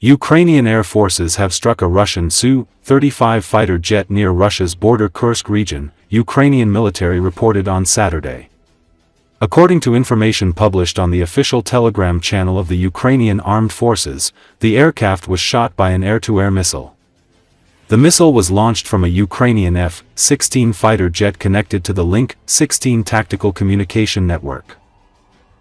Ukrainian air forces have struck a Russian Su-35 fighter jet near Russia's border Kursk region, Ukrainian military reported on Saturday. According to information published on the official Telegram channel of the Ukrainian Armed Forces, the aircraft was shot by an air-to-air missile. The missile was launched from a Ukrainian F-16 fighter jet connected to the Link-16 tactical communication network.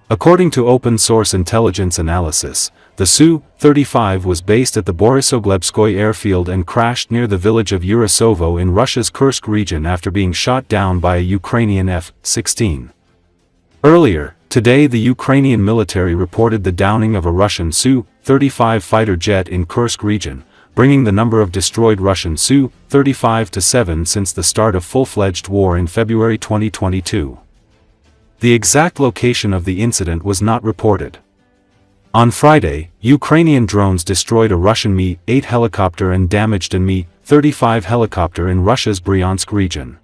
According to open-source intelligence analysis, the Su-35 was based at the Borisoglebskoye airfield and crashed near the village of Urasovo in Russia's Kursk region after being shot down by a Ukrainian F-16. Earlier, today the Ukrainian military reported the downing of a Russian Su-35 fighter jet in Kursk region, bringing the number of destroyed Russian Su-35 to 7 since the start of full-fledged war in February 2022. The exact location of the incident was not reported. On Friday, Ukrainian drones destroyed a Russian Mi-8 helicopter and damaged a Mi-35 helicopter in Russia's Bryansk region.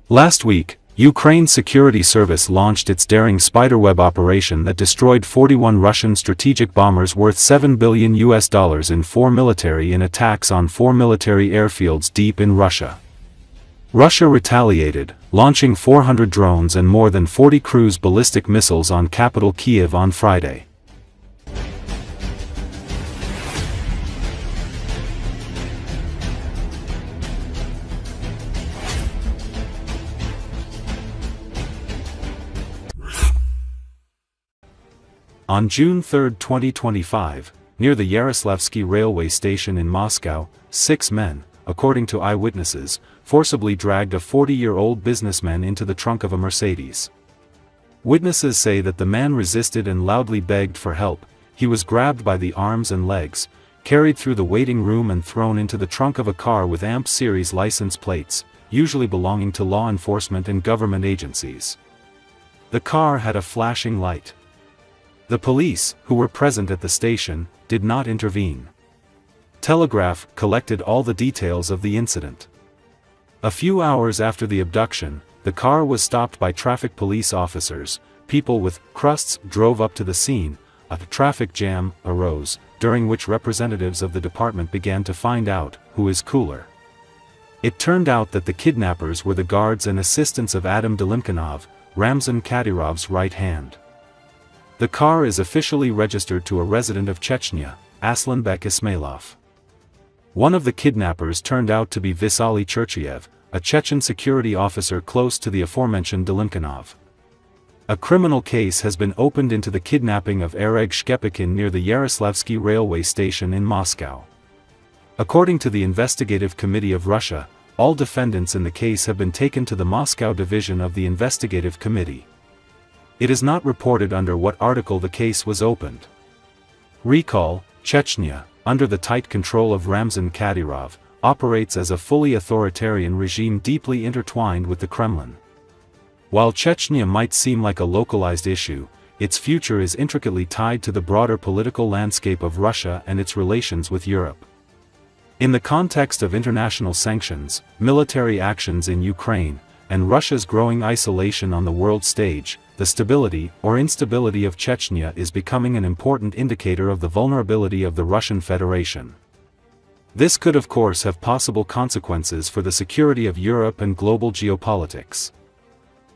Last week, Ukraine's security service launched its daring spiderweb operation that destroyed 41 Russian strategic bombers worth $7 billion in 4 military attacks on 4 military airfields deep in Russia. Russia retaliated, launching 400 drones and more than 40 cruise ballistic missiles on capital Kyiv on Friday. On June 3, 2025, near the Yaroslavsky railway station in Moscow, 6 men, according to eyewitnesses, forcibly dragged a 40-year-old businessman into the trunk of a Mercedes. Witnesses say that the man resisted and loudly begged for help. He was grabbed by the arms and legs, carried through the waiting room and thrown into the trunk of a car with AMP series license plates, usually belonging to law enforcement and government agencies. The car had a flashing light. The police, who were present at the station, did not intervene. Telegraph collected all the details of the incident. A few hours after the abduction, the car was stopped by traffic police officers. People with crusts drove up to the scene. A traffic jam arose, during which representatives of the department began to find out who is cooler. It turned out that the kidnappers were the guards and assistants of Adam Delimkanov, Ramzan Kadyrov's right hand. The car is officially registered to a resident of Chechnya, Aslanbek Ismailov. One of the kidnappers turned out to be Vitaly Cherchiev, a Chechen security officer close to the aforementioned Delimkanov. A criminal case has been opened into the kidnapping of Oleg Shchepikin near the Yaroslavsky railway station in Moscow. According to the Investigative Committee of Russia, all defendants in the case have been taken to the Moscow division of the Investigative Committee. It is not reported under what article the case was opened. Recall, Chechnya, under the tight control of Ramzan Kadyrov, operates as a fully authoritarian regime deeply intertwined with the Kremlin. While Chechnya might seem like a localized issue, its future is intricately tied to the broader political landscape of Russia and its relations with Europe. In the context of international sanctions, military actions in Ukraine, and Russia's growing isolation on the world stage, the stability or instability of Chechnya is becoming an important indicator of the vulnerability of the Russian Federation. This could of course have possible consequences for the security of Europe and global geopolitics.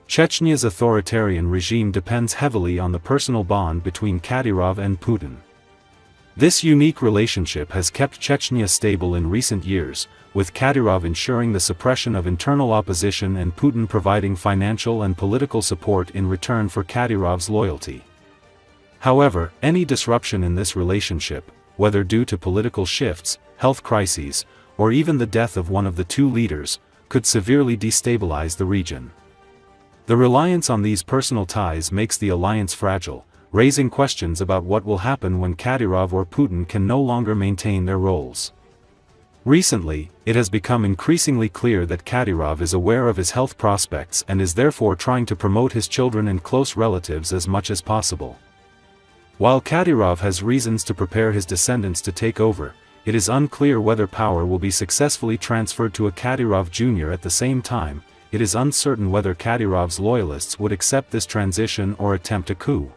Chechnya's authoritarian regime depends heavily on the personal bond between Kadyrov and Putin. This unique relationship has kept Chechnya stable in recent years, with Kadyrov ensuring the suppression of internal opposition and Putin providing financial and political support in return for Kadyrov's loyalty. However, any disruption in this relationship, whether due to political shifts, health crises, or even the death of one of the two leaders, could severely destabilize the region. The reliance on these personal ties makes the alliance fragile, raising questions about what will happen when Kadyrov or Putin can no longer maintain their roles. Recently, it has become increasingly clear that Kadyrov is aware of his health prospects and is therefore trying to promote his children and close relatives as much as possible. While Kadyrov has reasons to prepare his descendants to take over, it is unclear whether power will be successfully transferred to a Kadyrov Jr. At the same time, it is uncertain whether Kadyrov's loyalists would accept this transition or attempt a coup.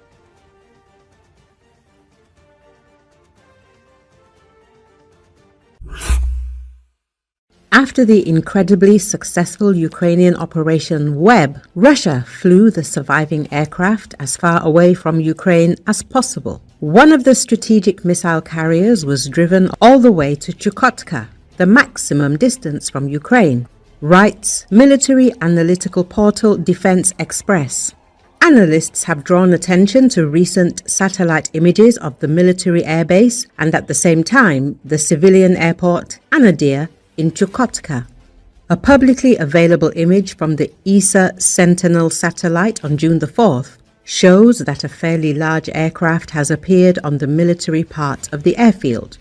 After the incredibly successful Ukrainian Operation Web, Russia flew the surviving aircraft as far away from Ukraine as possible. One of the strategic missile carriers was driven all the way to Chukotka, the maximum distance from Ukraine, writes military analytical portal Defense Express. Analysts have drawn attention to recent satellite images of the military airbase and at the same time the civilian airport Anadyr in Chukotka. A publicly available image from the ESA Sentinel satellite on June the 4th shows that a fairly large aircraft has appeared on the military part of the airfield.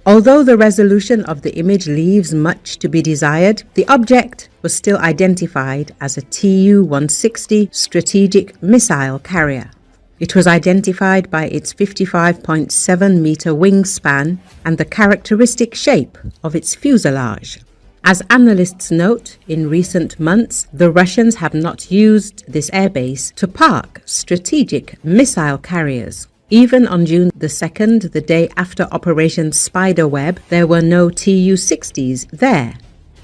Although the resolution of the image leaves much to be desired, the object was still identified as a Tu-160 strategic missile carrier. It was identified by its 55.7-meter wingspan and the characteristic shape of its fuselage. As analysts note, in recent months, the Russians have not used this airbase to park strategic missile carriers. Even on June the 2nd, the day after Operation Spiderweb, there were no Tu-60s there.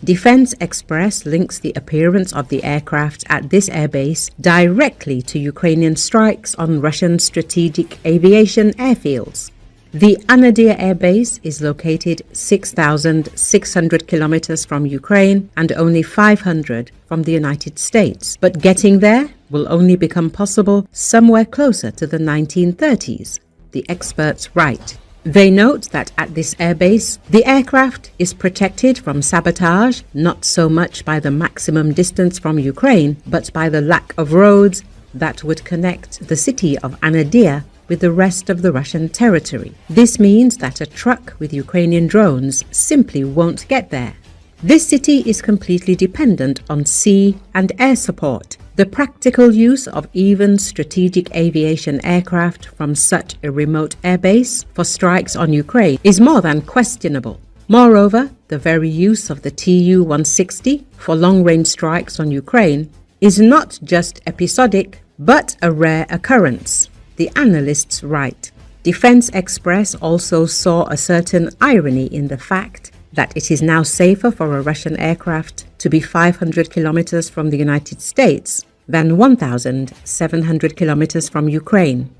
Defense Express links the appearance of the aircraft at this airbase directly to Ukrainian strikes on Russian strategic aviation airfields. The Anadyr airbase is located 6,600 kilometers from Ukraine and only 500 from the United States, but getting there will only become possible somewhere closer to the 1930s, the experts write. They note that at this airbase, the aircraft is protected from sabotage, not so much by the maximum distance from Ukraine, but by the lack of roads that would connect the city of Anadyr with the rest of the Russian territory. This means that a truck with Ukrainian drones simply won't get there. This city is completely dependent on sea and air support. The practical use of even strategic aviation aircraft from such a remote airbase for strikes on Ukraine is more than questionable. Moreover, the very use of the Tu-160 for long-range strikes on Ukraine is not just episodic, but a rare occurrence, the analysts write. Defense Express also saw a certain irony in the fact that it is now safer for a Russian aircraft to be 500 kilometers from the United States than 1,700 kilometers from Ukraine.